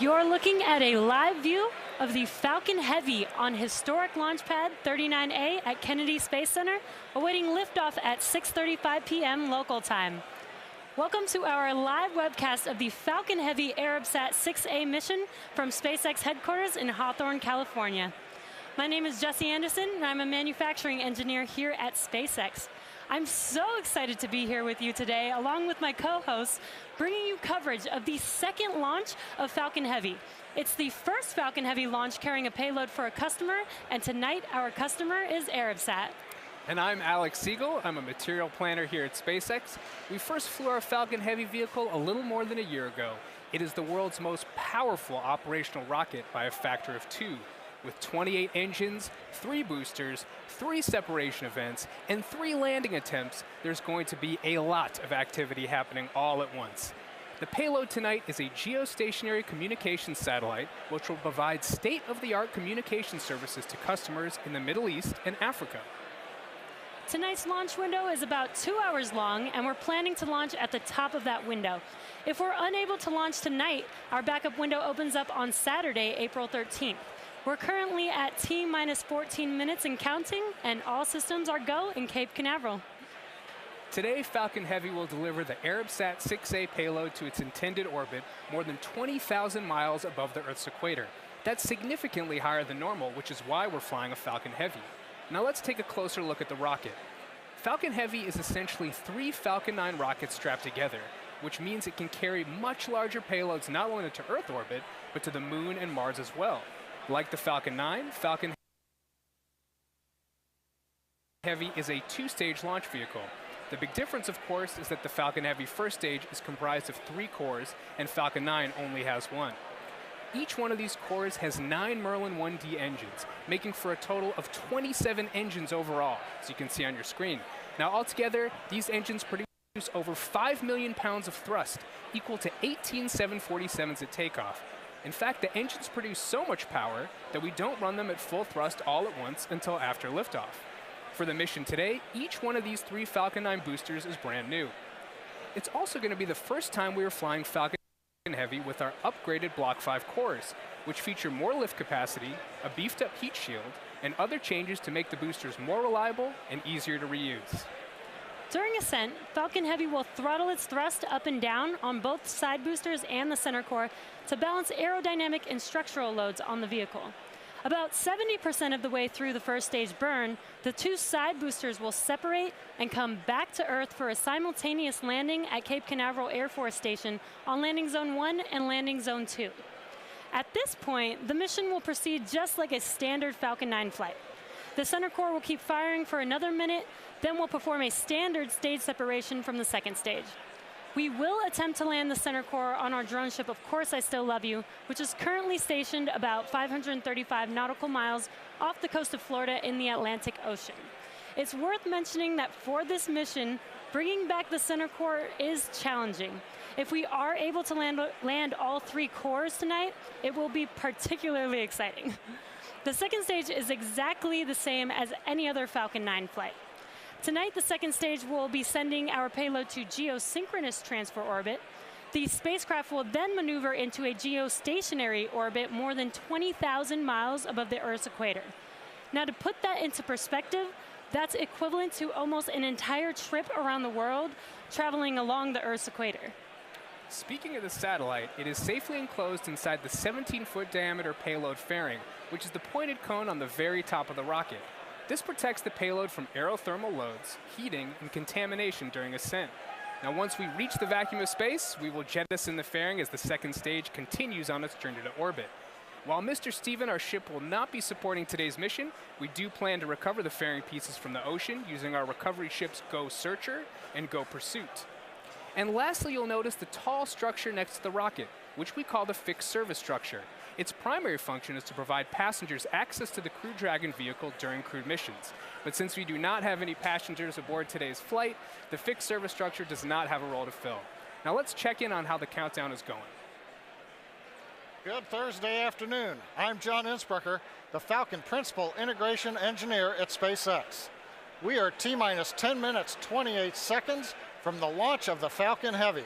You're looking at a live view of the Falcon Heavy on historic launch pad 39A at Kennedy Space Center, awaiting liftoff at 6:35 p.m. local time. Welcome to our live webcast of the Falcon Heavy Arabsat 6A mission from SpaceX headquarters in Hawthorne, California. My name is Jesse Anderson, and I'm a manufacturing engineer here at SpaceX. I'm so excited to be here with you today, along with my co-hosts, bringing you coverage of the second launch of Falcon Heavy. It's the first Falcon Heavy launch carrying a payload for a customer, and tonight our customer is Arabsat. And I'm Alex Siegel. I'm a material planner here at SpaceX. We first flew our Falcon Heavy vehicle a little more than a year ago. It is the world's most powerful operational rocket by a factor of 2. With 28 engines, 3 boosters, 3 separation events, and 3 landing attempts, there's going to be a lot of activity happening all at once. The payload tonight is a geostationary communications satellite, which will provide state-of-the-art communication services to customers in the Middle East and Africa. Tonight's launch window is about 2 hours long, and we're planning to launch at the top of that window. If we're unable to launch tonight, our backup window opens up on Saturday, April 13th. We're currently at T-minus 14 minutes and counting, and all systems are go in Cape Canaveral. Today, Falcon Heavy will deliver the Arabsat 6A payload to its intended orbit more than 20,000 miles above the Earth's equator. That's significantly higher than normal, which is why we're flying a Falcon Heavy. Now let's take a closer look at the rocket. Falcon Heavy is essentially 3 Falcon 9 rockets strapped together, which means it can carry much larger payloads not only to Earth orbit, but to the Moon and Mars as well. Like the Falcon 9, Falcon Heavy is a 2-stage launch vehicle. The big difference, of course, is that the Falcon Heavy first stage is comprised of 3 cores, and Falcon 9 only has 1. Each one of these cores has 9 Merlin 1D engines, making for a total of 27 engines overall, as you can see on your screen. Now, altogether, these engines produce over 5 million pounds of thrust, equal to 18 747s at takeoff. In fact, the engines produce so much power that we don't run them at full thrust all at once until after liftoff. For the mission today, each one of these 3 Falcon 9 boosters is brand new. It's also going to be the first time we are flying Falcon Heavy with our upgraded Block 5 cores, which feature more lift capacity, a beefed up heat shield, and other changes to make the boosters more reliable and easier to reuse. During ascent, Falcon Heavy will throttle its thrust up and down on both side boosters and the center core to balance aerodynamic and structural loads on the vehicle. About 70% of the way through the first stage burn, the 2 side boosters will separate and come back to Earth for a simultaneous landing at Cape Canaveral Air Force Station on Landing Zone 1 and Landing Zone 2. At this point, the mission will proceed just like a standard Falcon 9 flight. The center core will keep firing for another minute, then we'll perform a standard stage separation from the second stage. We will attempt to land the center core on our drone ship, Of Course I Still Love You, which is currently stationed about 535 nautical miles off the coast of Florida in the Atlantic Ocean. It's worth mentioning that for this mission, bringing back the center core is challenging. If we are able to land all 3 cores tonight, it will be particularly exciting. The second stage is exactly the same as any other Falcon 9 flight. Tonight, the second stage will be sending our payload to geosynchronous transfer orbit. The spacecraft will then maneuver into a geostationary orbit more than 20,000 miles above the Earth's equator. Now, to put that into perspective, that's equivalent to almost an entire trip around the world traveling along the Earth's equator. Speaking of the satellite, it is safely enclosed inside the 17-foot diameter payload fairing, which is the pointed cone on the very top of the rocket. This protects the payload from aerothermal loads, heating, and contamination during ascent. Now, once we reach the vacuum of space, we will jettison the fairing as the second stage continues on its journey to orbit. While Mr. Steven, our ship, will not be supporting today's mission, we do plan to recover the fairing pieces from the ocean using our recovery ships Go Searcher and Go Pursuit. And lastly, you'll notice the tall structure next to the rocket, which we call the fixed service structure. Its primary function is to provide passengers access to the Crew Dragon vehicle during crewed missions. But since we do not have any passengers aboard today's flight, the fixed service structure does not have a role to fill. Now let's check in on how the countdown is going. Good Thursday afternoon. I'm John Innsbrucker, the Falcon Principal Integration Engineer at SpaceX. We are T-minus 10 minutes, 28 seconds from the launch of the Falcon Heavy.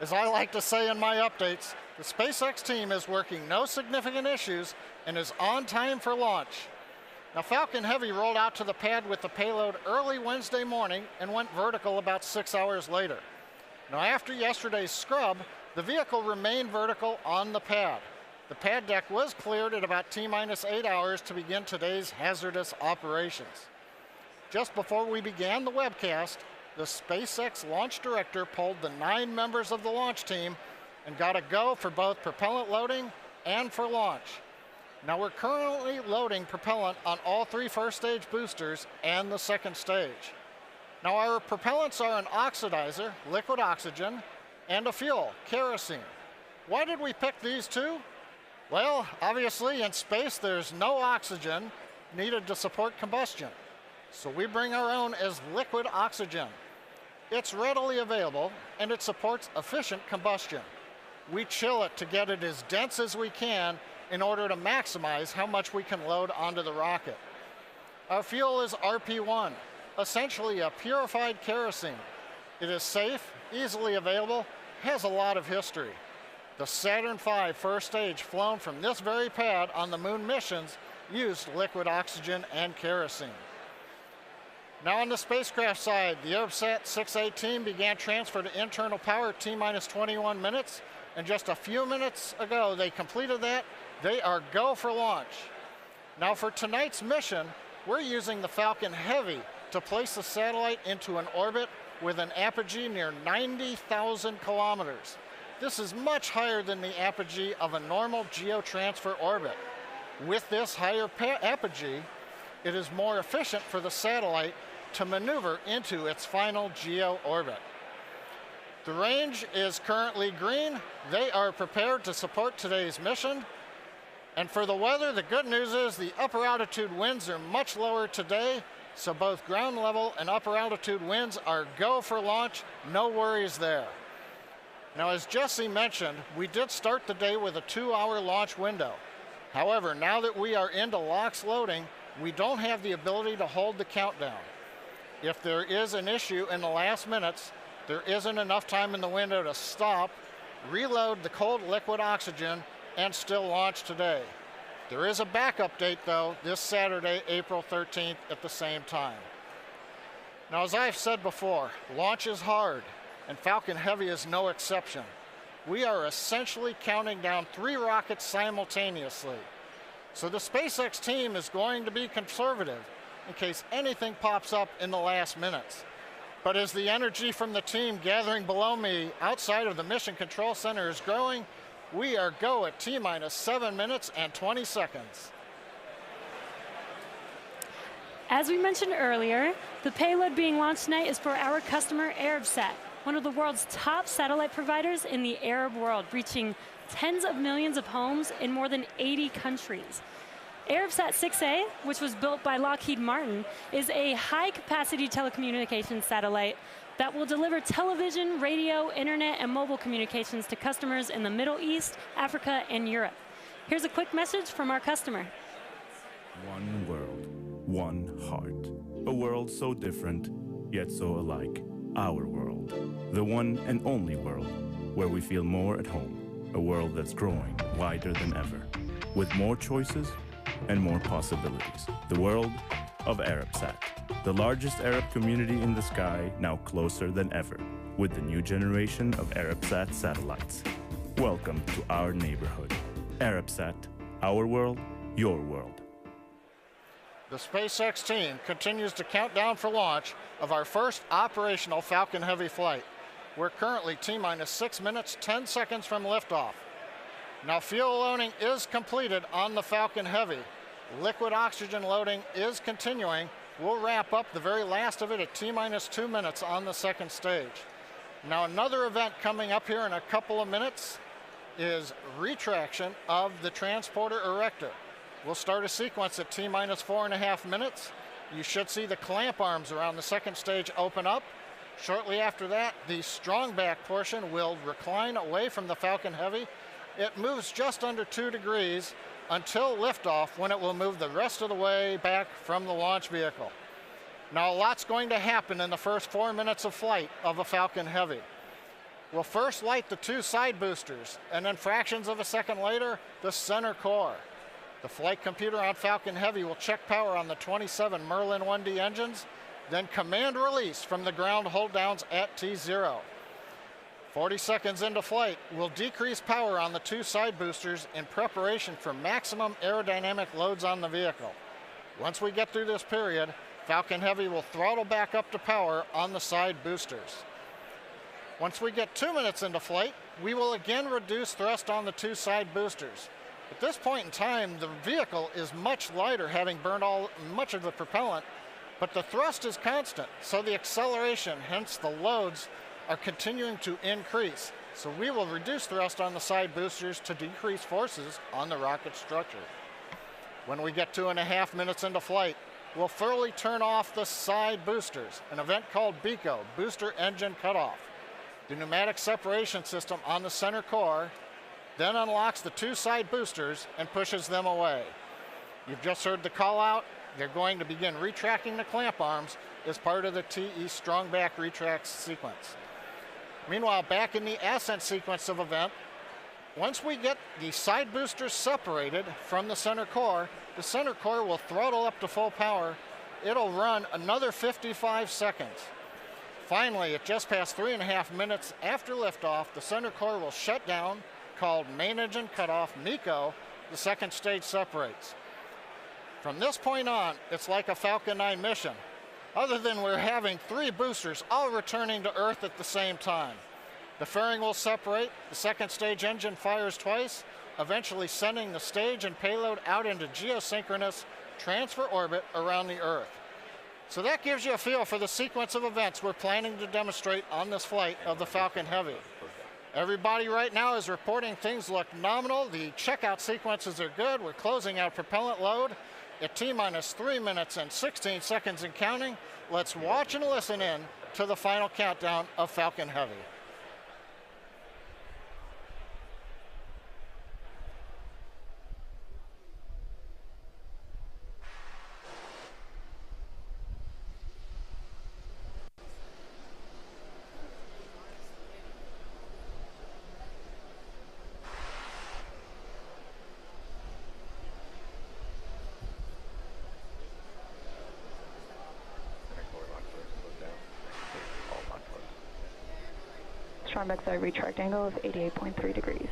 As I like to say in my updates, The SpaceX team is working no significant issues and is on time for launch. Now, Falcon Heavy rolled out to the pad with the payload early Wednesday morning and went vertical about 6 hours later. Now, after yesterday's scrub, the vehicle remained vertical on the pad. The pad deck was cleared at about T-minus 8 hours to begin today's hazardous operations. Just before we began the webcast, the SpaceX launch director polled the 9 members of the launch team and got a go for both propellant loading and for launch. Now, we're currently loading propellant on all 3 first stage boosters and the second stage. Now, our propellants are an oxidizer, liquid oxygen, and a fuel, kerosene. Why did we pick these 2? Well, obviously in space there's no oxygen needed to support combustion. So we bring our own as liquid oxygen. It's readily available and it supports efficient combustion. We chill it to get it as dense as we can in order to maximize how much we can load onto the rocket. Our fuel is RP1, essentially a purified kerosene. It is safe, easily available, has a lot of history. The Saturn V first stage flown from this very pad on the moon missions used liquid oxygen and kerosene. Now on the spacecraft side, the ArabSat 6A team began transfer to internal power at T-minus 21 minutes, and just a few minutes ago they completed that. They are go for launch. Now for tonight's mission, we're using the Falcon Heavy to place the satellite into an orbit with an apogee near 90,000 kilometers. This is much higher than the apogee of a normal geotransfer orbit. With this higher apogee, it is more efficient for the satellite to maneuver into its final geo orbit. The range is currently green. They are prepared to support today's mission. And for the weather, the good news is the upper altitude winds are much lower today, so both ground level and upper altitude winds are go for launch, no worries there. Now, as Jesse mentioned, we did start the day with a 2-hour launch window. However, now that we are into LOX loading, we don't have the ability to hold the countdown. If there is an issue in the last minutes, there isn't enough time in the window to stop, reload the cold liquid oxygen, and still launch today. There is a backup date though, this Saturday, April 13th at the same time. Now, as I've said before, launch is hard, and Falcon Heavy is no exception. We are essentially counting down 3 rockets simultaneously. So the SpaceX team is going to be conservative in case anything pops up in the last minutes. But as the energy from the team gathering below me outside of the Mission Control Center is growing, we are go at T-minus 7 minutes and 20 seconds. As we mentioned earlier, the payload being launched tonight is for our customer ArabSat, one of the world's top satellite providers in the Arab world, reaching tens of millions of homes in more than 80 countries. ArabSat 6A, which was built by Lockheed Martin, is a high-capacity telecommunications satellite that will deliver television, radio, internet, and mobile communications to customers in the Middle East, Africa, and Europe. Here's a quick message from our customer. One world, one heart. A world so different, yet so alike. Our world. The one and only world where we feel more at home. A world that's growing wider than ever, with more choices and more possibilities. The world of ArabSat. The largest Arab community in the sky, now closer than ever, with the new generation of ArabSat satellites. Welcome to our neighborhood. ArabSat, our world, your world. The SpaceX team continues to count down for launch of our first operational Falcon Heavy flight. We're currently T-minus 6 minutes, 10 seconds from liftoff. Now, fuel loading is completed on the Falcon Heavy. Liquid oxygen loading is continuing. We'll wrap up the very last of it at T-minus 2 minutes on the second stage. Now, another event coming up here in a couple of minutes is retraction of the transporter erector. We'll start a sequence at T-minus 4.5 minutes. You should see the clamp arms around the second stage open up. Shortly after that, the strong back portion will recline away from the Falcon Heavy. It moves just under 2 degrees until liftoff, when it will move the rest of the way back from the launch vehicle. Now, a lot's going to happen in the first 4 minutes of flight of a Falcon Heavy. We'll first light the 2 side boosters, and then fractions of a second later, the center core. The flight computer on Falcon Heavy will check power on the 27 Merlin 1D engines, then command release from the ground hold downs at T0. 40 seconds into flight, we'll decrease power on the 2 side boosters in preparation for maximum aerodynamic loads on the vehicle. Once we get through this period, Falcon Heavy will throttle back up to power on the side boosters. Once we get 2 minutes into flight, we will again reduce thrust on the 2 side boosters. At this point in time, the vehicle is much lighter, having burned much of the propellant, but the thrust is constant, so the acceleration, hence the loads, are continuing to increase. So we will reduce thrust on the side boosters to decrease forces on the rocket structure. When we get 2.5 minutes into flight, we'll fully turn off the side boosters, an event called BECO, Booster Engine Cutoff. The pneumatic separation system on the center core then unlocks the 2 side boosters and pushes them away. You've just heard the call out. They're going to begin retracting the clamp arms as part of the TE Strongback retract sequence. Meanwhile, back in the ascent sequence of event, once we get the side boosters separated from the center core will throttle up to full power. It'll run another 55 seconds. Finally, at just past 3.5 minutes after liftoff, the center core will shut down, called Main Engine Cutoff, MECO. The second stage separates. From this point on, it's like a Falcon 9 mission, other than we're having 3 boosters all returning to Earth at the same time. The fairing will separate, the second stage engine fires twice, eventually sending the stage and payload out into geosynchronous transfer orbit around the Earth. So that gives you a feel for the sequence of events we're planning to demonstrate on this flight of the Falcon Heavy. Everybody right now is reporting things look nominal. The checkout sequences are good. We're closing out propellant load at T-minus 3 minutes and 16 seconds and counting. Let's watch and listen in to the final countdown of Falcon Heavy. Starman's retract angle of 88.3 degrees.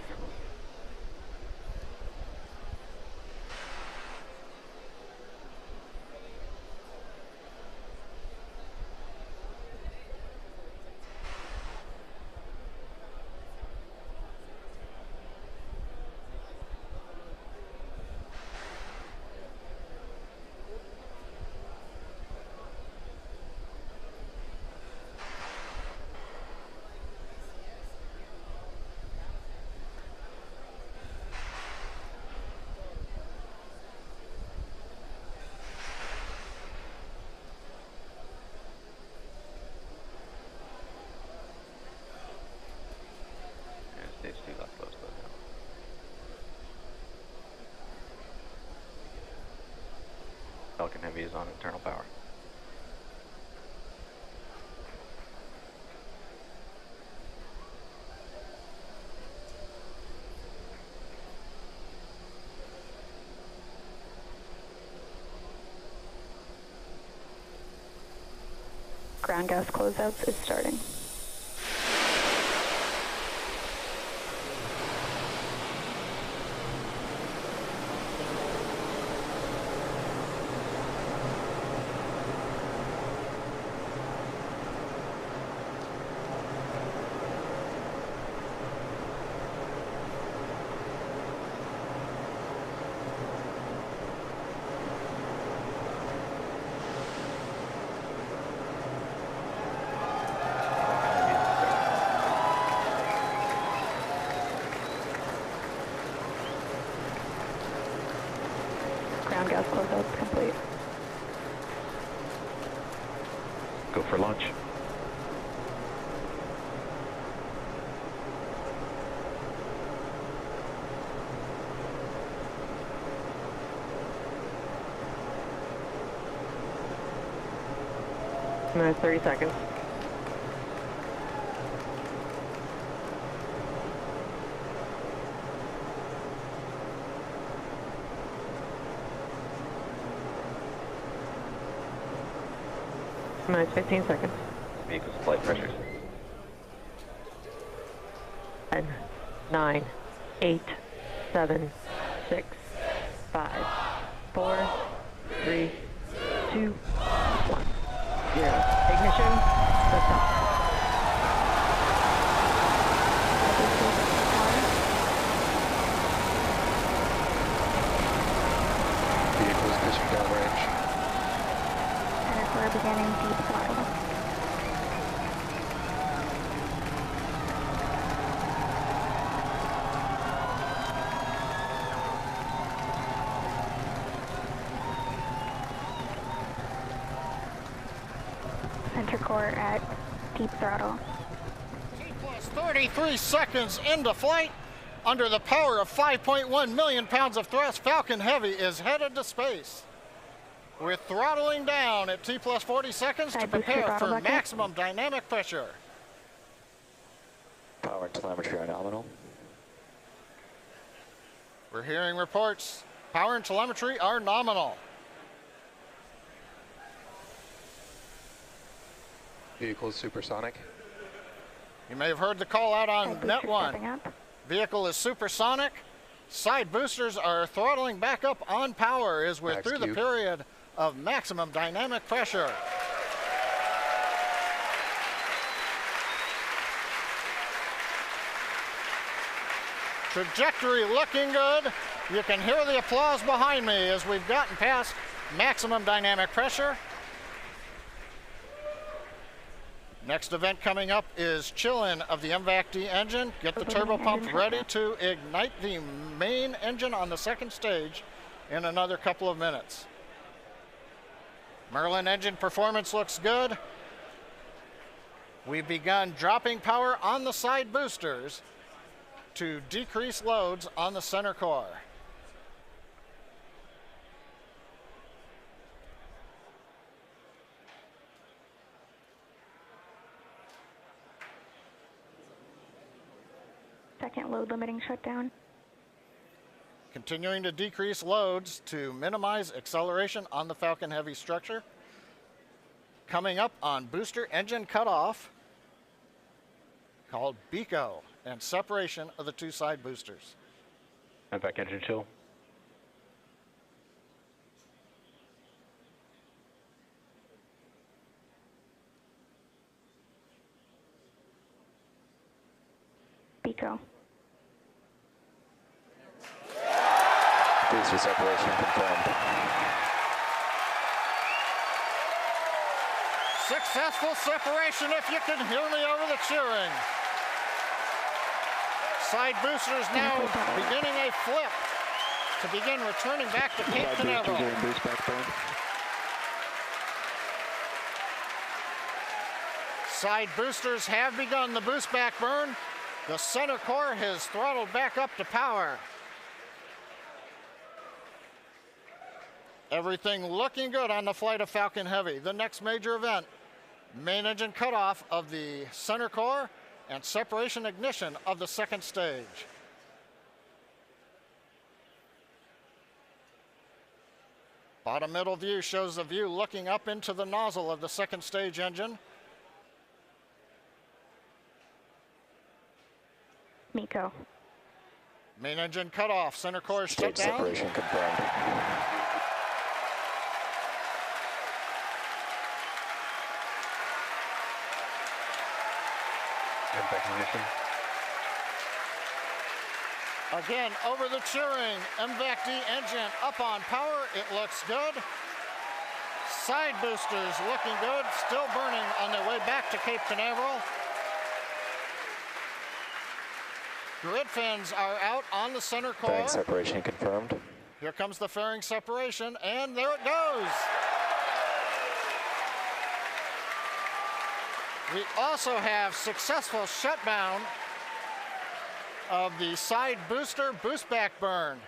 Falcon Heavy is on internal power. Ground gas closeouts is starting. Ground gas closeouts complete. Go for launch. Minutes 30 seconds. Minus 15 seconds. Vehicle's flight pressures. 10, 9, 8, 7, 6, 5, 4, 3, 2, 1, 0. Ignition, liftoff. Vehicle's pitching downrange. Center core beginning deep throttle. Center core at deep throttle. Plus 33 seconds into flight. Under the power of 5.1 million pounds of thrust, Falcon Heavy is headed to space. We're throttling down at T plus 40 seconds to Side booster prepare throttle for bucket. maximum dynamic pressure. Power and telemetry are nominal. We're hearing reports. Power and telemetry are nominal. Vehicle is supersonic. You may have heard the call out on Side net booster one. stepping up. Vehicle is supersonic. Side boosters are throttling back up on power as we're Max through the Q. period of maximum dynamic pressure. Trajectory looking good. You can hear the applause behind me as we've gotten past maximum dynamic pressure. Next event coming up is chill-in of the MVAC-D engine. Get the turbo pump ready to ignite the main engine on the second stage in another couple of minutes. Merlin engine performance looks good. We've begun dropping power on the side boosters to decrease loads on the center core. Second load limiting shutdown. Continuing to decrease loads to minimize acceleration on the Falcon Heavy structure. Coming up on booster engine cutoff, called BECO, and separation of the two side boosters. MVAC engine chill. BECO. Booster separation confirmed. Successful separation, if you can hear me over the cheering. Side boosters now beginning a flip to begin returning back to Cape Canaveral. Boost back burn. Side boosters have begun the boost back burn. The center core has throttled back up to power. Everything looking good on the flight of Falcon Heavy. The next major event, main engine cutoff of the center core and separation ignition of the second stage. Bottom middle view shows the view looking up into the nozzle of the second stage engine. MECO. Main engine cutoff, center core shut Stage down. separation confirmed. MVAC ignition. Again, over the cheering, MVAC-D engine up on power. It looks good. Side boosters looking good, still burning on their way back to Cape Canaveral. Grid fins are out on the center core. Fairing separation confirmed. Here comes the fairing separation, and there it goes. We also have successful shutdown of the side booster boost back burn.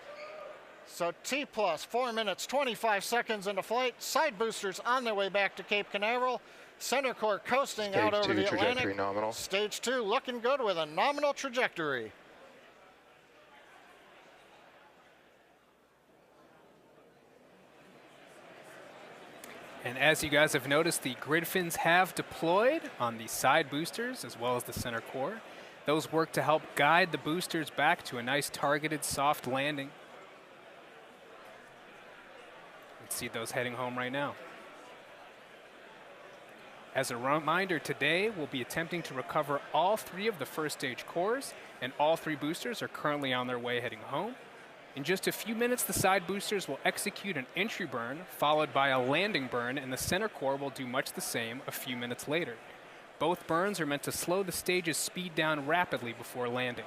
So T plus 4 minutes, 25 seconds into flight. Side boosters on their way back to Cape Canaveral. Center core coasting out over the trajectory Atlantic. nominal. Stage 2 looking good with a nominal trajectory. And as you guys have noticed, the grid fins have deployed on the side boosters as well as the center core. Those work to help guide the boosters back to a nice targeted soft landing. Let's see those heading home right now. As a reminder, today we'll be attempting to recover all 3 of the first stage cores, and all 3 boosters are currently on their way heading home. In just a few minutes, the side boosters will execute an entry burn, followed by a landing burn, and the center core will do much the same a few minutes later. Both burns are meant to slow the stage's speed down rapidly before landing.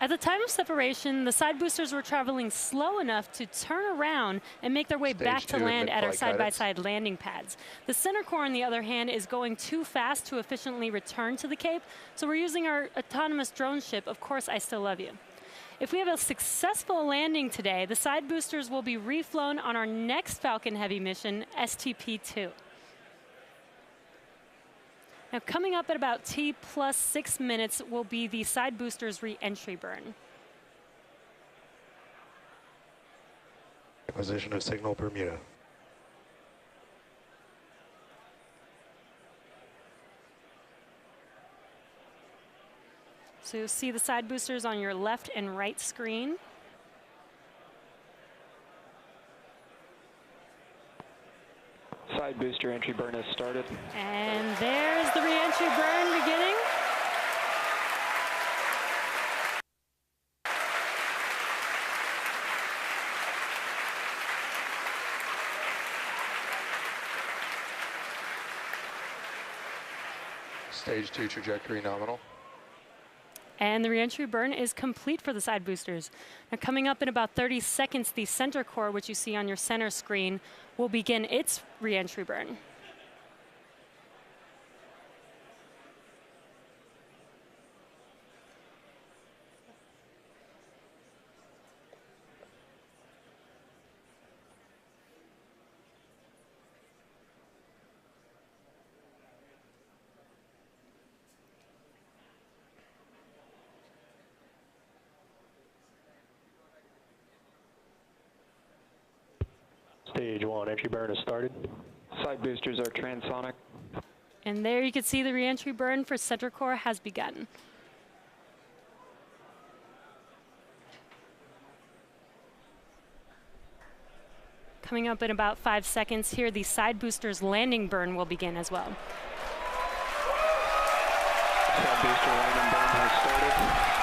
At the time of separation, the side boosters were traveling slow enough to turn around and make their way back to land at our side-by-side landing pads. The center core, on the other hand, is going too fast to efficiently return to the Cape, so we're using our autonomous drone ship, Of Course I Still Love You. If we have a successful landing today, the side boosters will be reflown on our next Falcon Heavy mission, STP-2. Now, coming up at about T plus 6 minutes will be the side boosters re-entry burn. Acquisition of signal Bermuda. So you'll see the side boosters on your left and right screen. Side booster entry burn has started. And there's the re-entry burn beginning. Stage 2 trajectory nominal. And the re-entry burn is complete for the side boosters. Now, coming up in about 30 seconds, the center core, which you see on your center screen, will begin its re-entry burn. Stage 1 entry burn has started. Side boosters are transonic. And there you can see the re-entry burn for center core has begun. Coming up in about 5 seconds here, the side boosters landing burn will begin as well. Side booster landing burn has started.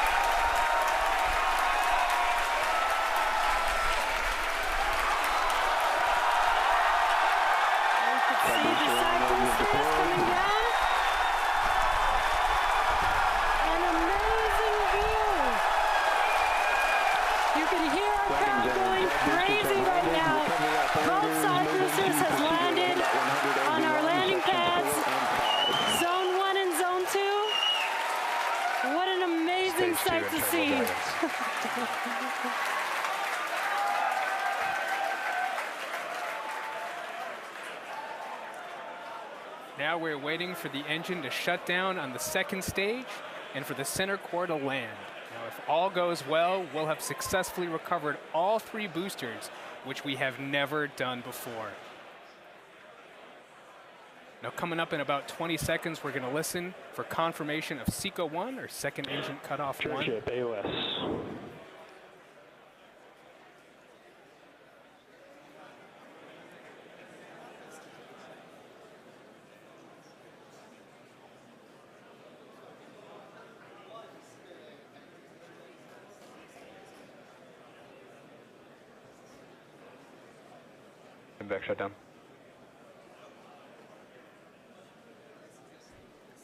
Sight to see. Now we're waiting for the engine to shut down on the second stage and for the center core to land. Now, if all goes well, we'll have successfully recovered all 3 boosters, which we have never done before. Now, coming up in about 20 seconds, we're going to listen for confirmation of SECO 1, or second engine cutoff 1. Ship AOS. And back shutdown.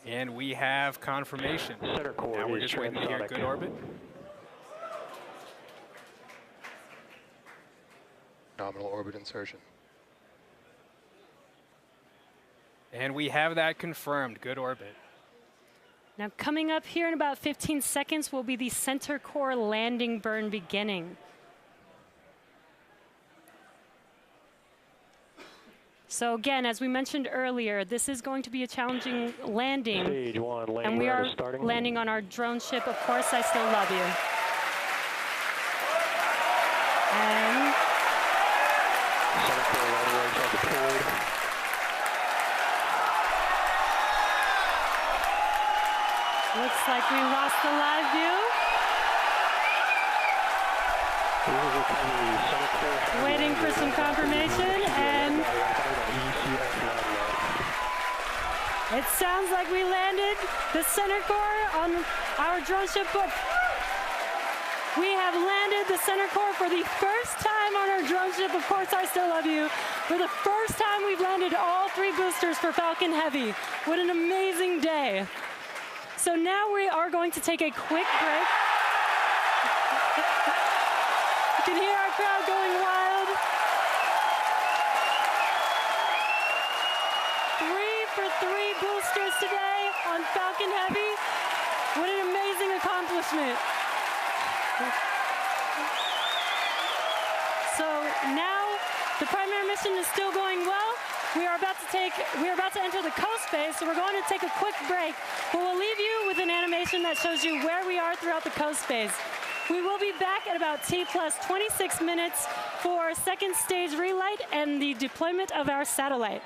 And we have confirmation. Center core now we're is just waiting to hear good orbit. Nominal orbit insertion. And we have that confirmed, good orbit. Now, coming up here in about 15 seconds will be the center core landing burn beginning. So again, as we mentioned earlier, this is going to be a challenging landing. Stage 1 landing and we are starting. landing on our drone ship, Of Course I Still Love You. And center core landing legs are deployed. Looks like we lost the live view. Waiting for some confirmation, and it sounds like we landed the center core on our drone ship. We have landed the center core for the first time on our drone ship. Of course, I Still Love You. For the first time, we've landed all 3 boosters for Falcon Heavy. What an amazing day. So now we are going to take a quick break. You can hear our crowd going wild. 3 for 3 boosters today on Falcon Heavy. What an amazing accomplishment. So now the primary mission is still going well. We are about to enter the coast phase, so we're going to take a quick break. But we'll leave you with an animation that shows you where we are throughout the coast phase. We will be back at about T+26 minutes for second stage relight and the deployment of our satellite.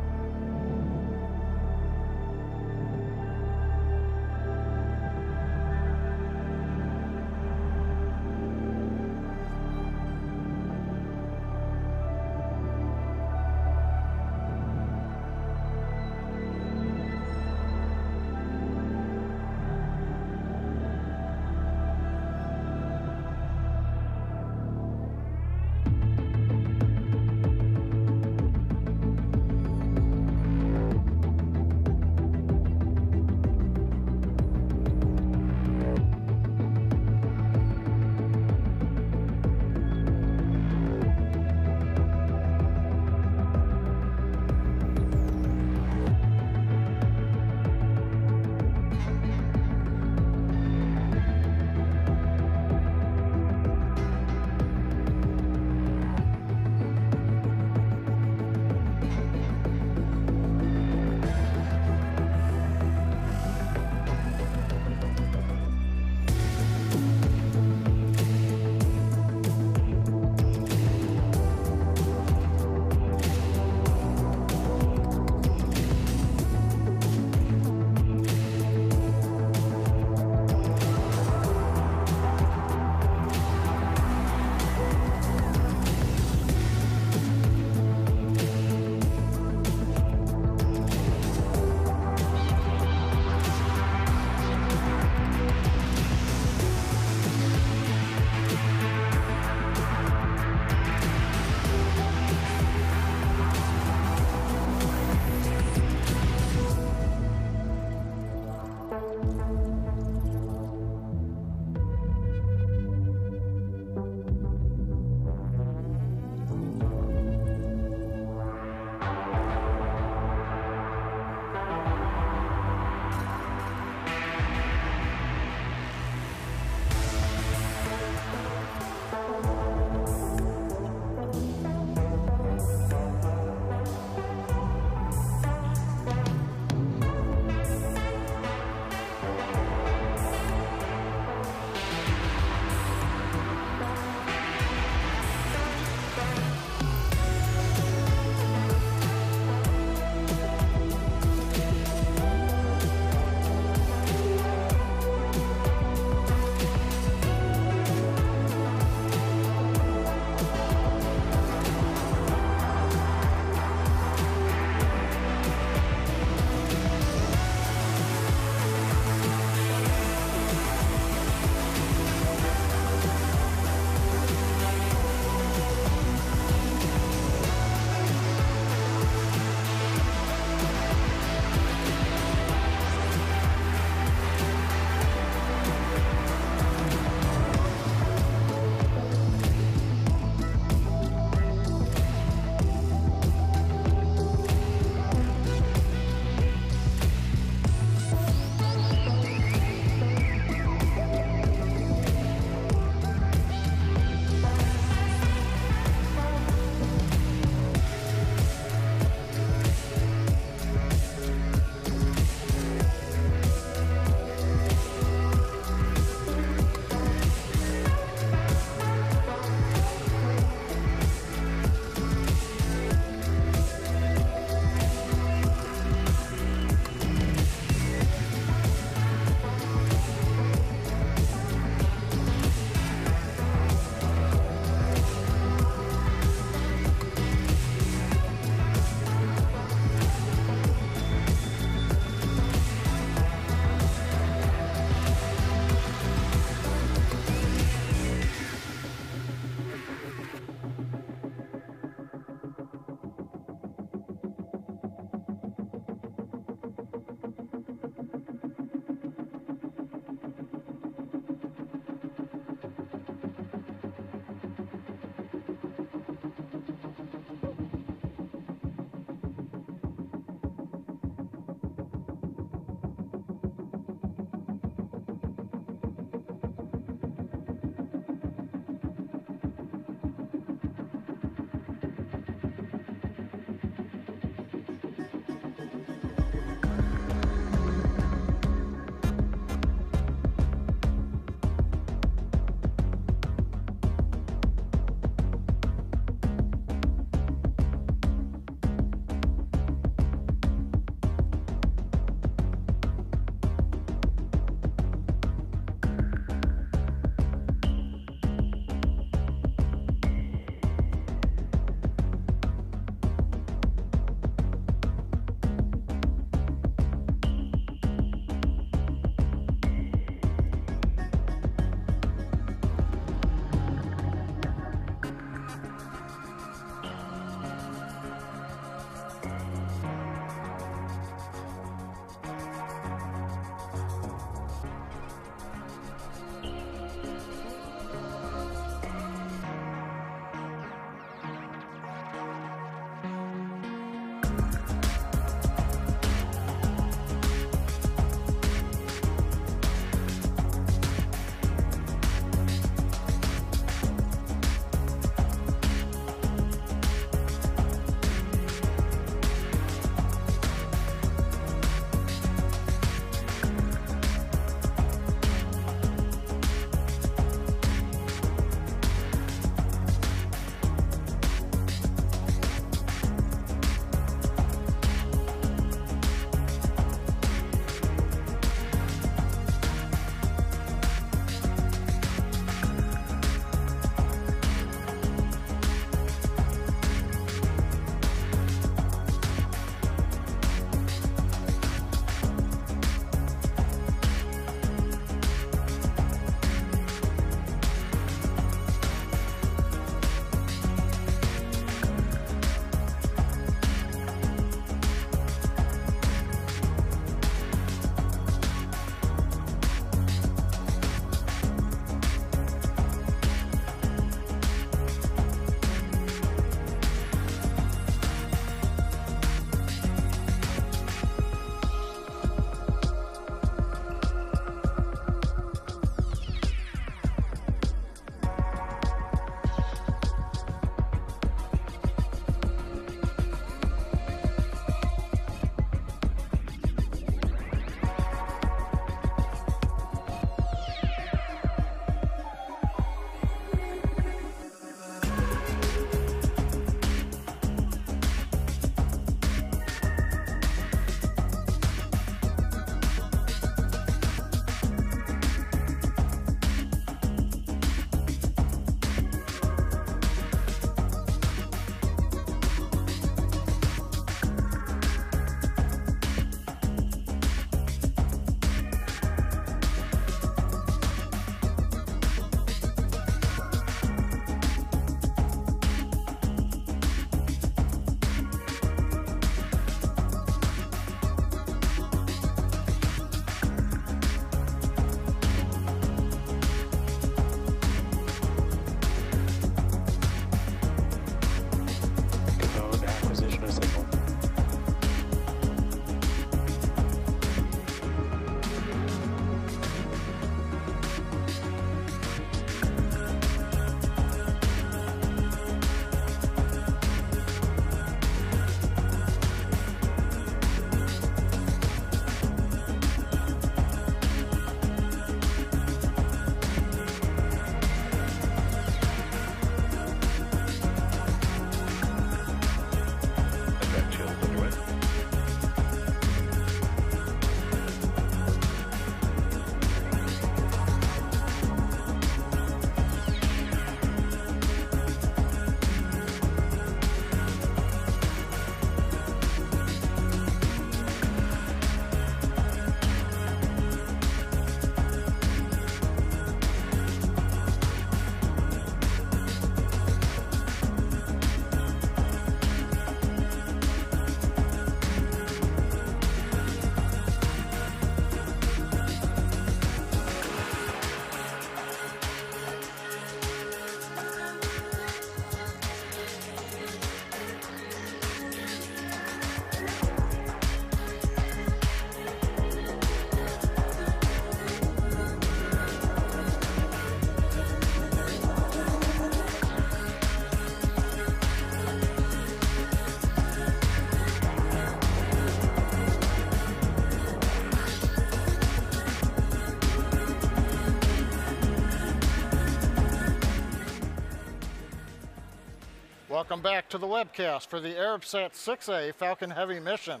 Welcome back to the webcast for the Arabsat 6A Falcon Heavy mission.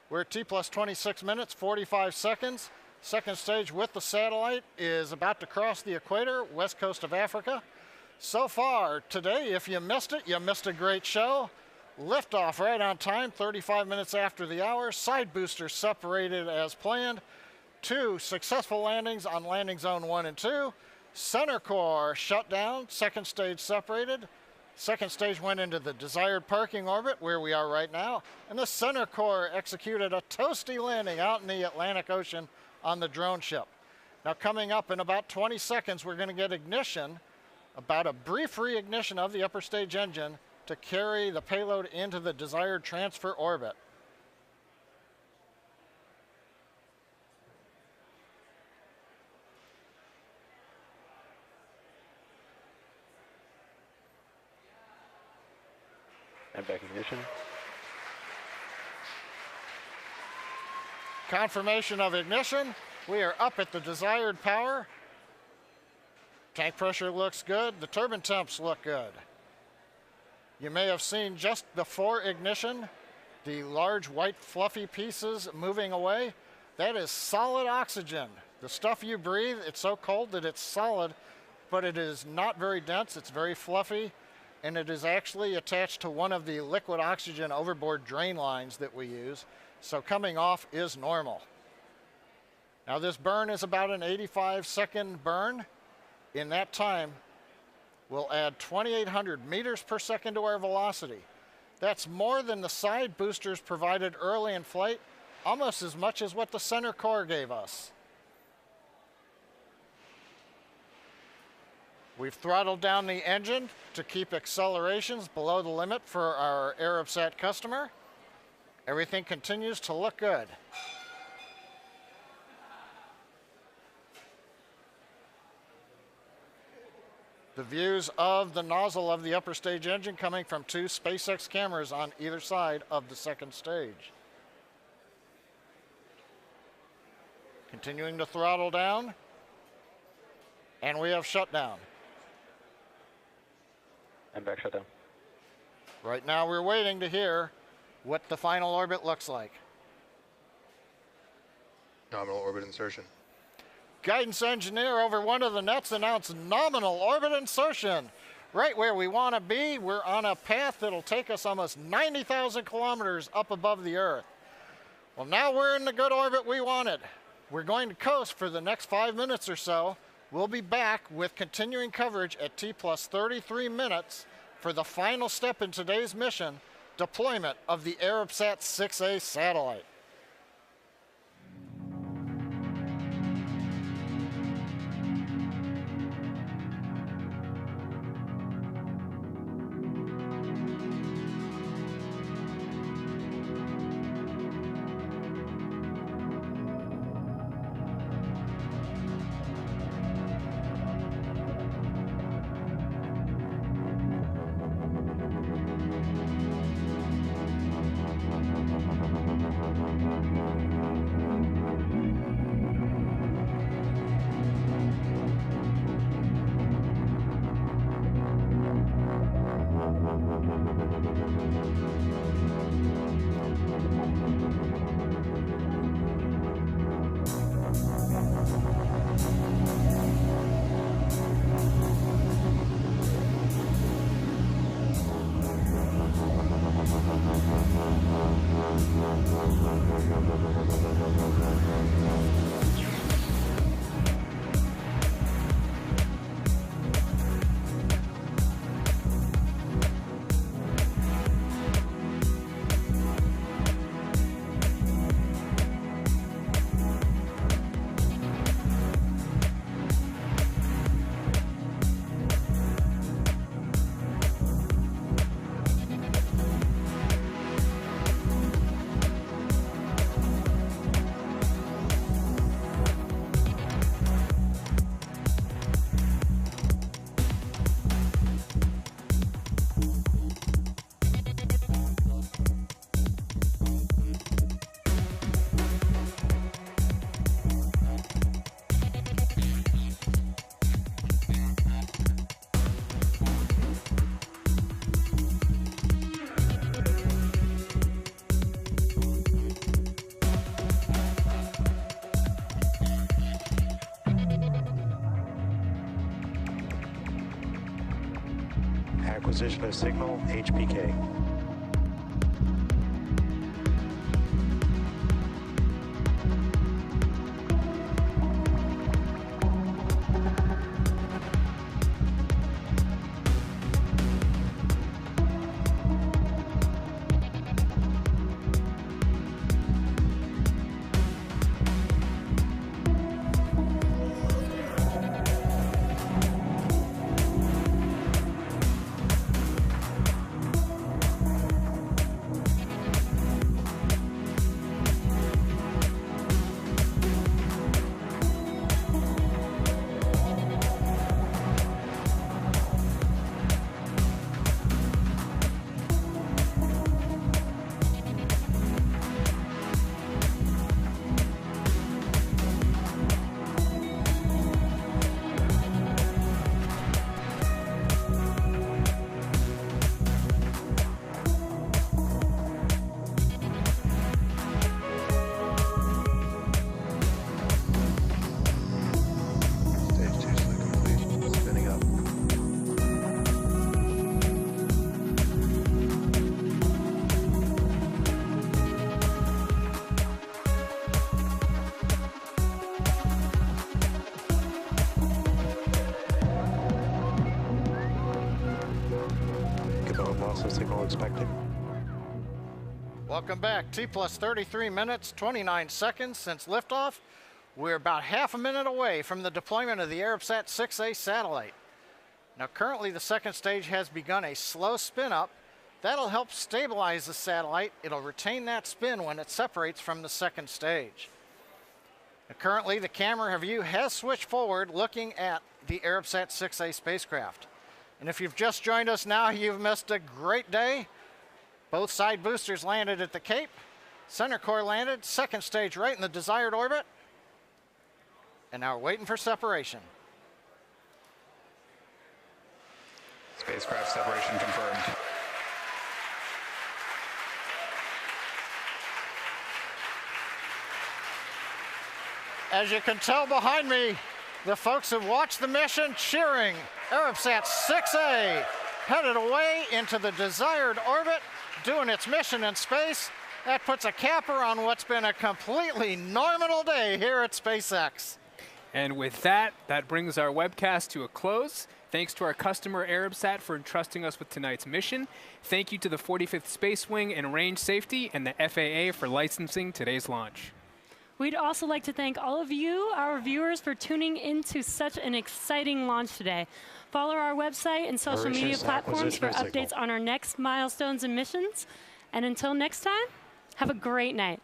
We're at T plus 26 minutes, 45 seconds. Second stage with the satellite is about to cross the equator, west coast of Africa. So far today, if you missed it, you missed a great show. Liftoff right on time, 35 minutes after the hour. Side boosters separated as planned. 2 successful landings on landing zone 1 and 2. Center core shut down, second stage separated. Second stage went into the desired parking orbit where we are right now. And the center core executed a toasty landing out in the Atlantic Ocean on the drone ship. Now coming up in about 20 seconds, we're going to get ignition, about a brief reignition of the upper stage engine to carry the payload into the desired transfer orbit. And back ignition. Confirmation of ignition. We are up at the desired power. Tank pressure looks good. The turbine temps look good. You may have seen just before ignition, the large white fluffy pieces moving away. That is solid oxygen. The stuff you breathe, it's so cold that it's solid, but it is not very dense. It's very fluffy. And it is actually attached to one of the liquid oxygen overboard drain lines that we use. So coming off is normal. Now this burn is about an 85-second burn. In that time, we'll add 2,800 meters per second to our velocity. That's more than the side boosters provided early in flight, almost as much as what the center core gave us. We've throttled down the engine to keep accelerations below the limit for our Arabsat customer. Everything continues to look good. The views of the nozzle of the upper stage engine coming from 2 SpaceX cameras on either side of the second stage. Continuing to throttle down, and we have shut down. And back shutdown. Right now we're waiting to hear what the final orbit looks like. Nominal orbit insertion. Guidance engineer over one of the nets announced nominal orbit insertion. Right where we want to be, we're on a path that'll take us almost 90,000 kilometers up above the Earth. Well, now we're in the good orbit we wanted. We're going to coast for the next 5 minutes or so. We'll be back with continuing coverage at T plus 33 minutes for the final step in today's mission, deployment of the Arabsat 6A satellite. Acquisition of signal, HPK. Signal expected. Welcome back. T plus 33 minutes, 29 seconds since liftoff. We're about half a minute away from the deployment of the Arabsat 6A satellite. Now, currently the second stage has begun a slow spin up. That'll help stabilize the satellite. It'll retain that spin when it separates from the second stage. Now, currently the camera view has switched forward looking at the Arabsat 6A spacecraft. And if you've just joined us now, you've missed a great day. Both side boosters landed at the Cape. Center core landed, second stage right in the desired orbit. And now we're waiting for separation. Spacecraft separation confirmed. As you can tell behind me, the folks who watched the mission cheering. Arabsat 6A headed away into the desired orbit, doing its mission in space. That puts a capper on what's been a completely normal day here at SpaceX. And with that, that brings our webcast to a close. Thanks to our customer Arabsat for entrusting us with tonight's mission. Thank you to the 45th Space Wing and Range Safety and the FAA for licensing today's launch. We'd also like to thank all of you, our viewers, for tuning into such an exciting launch today. Follow our website and social media platforms for updates on our next milestones and missions. And until next time, have a great night.